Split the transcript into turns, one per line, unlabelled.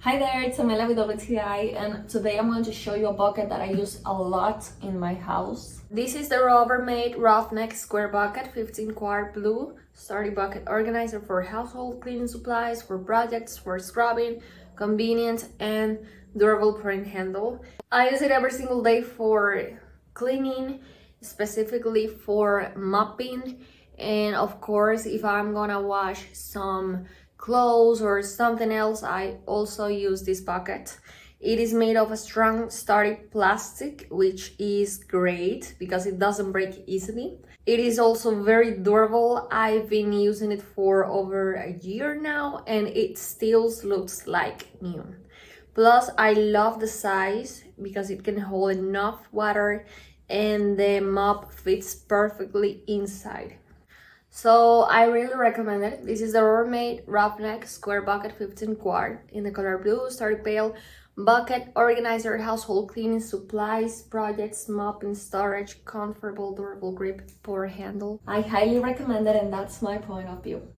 Hi there, it's Amela with WTI, and today I'm going to show you a bucket that I use a lot in my house. This is the Rubbermaid Roughneck square bucket, 15 quart blue, sturdy bucket organizer for household cleaning supplies, for projects, for scrubbing, convenient and durable pouring handle. I use it every single day for cleaning, specifically for mopping, and of course if I'm gonna wash some clothes or something else, I also use this bucket. It is made of a strong sturdy plastic, which is great because it doesn't break easily. It is also very durable. I've been using it for over a year now and it still looks like new. Plus, I love the size because it can hold enough water and the mop fits perfectly inside. So I really recommend it. This is the Rubbermaid Roughneck Square Bucket 15 quart in the color blue, sturdy pale bucket organizer, household cleaning supplies, projects, mopping, storage, comfortable, durable grip, pour handle. I highly recommend it, and that's my point of view.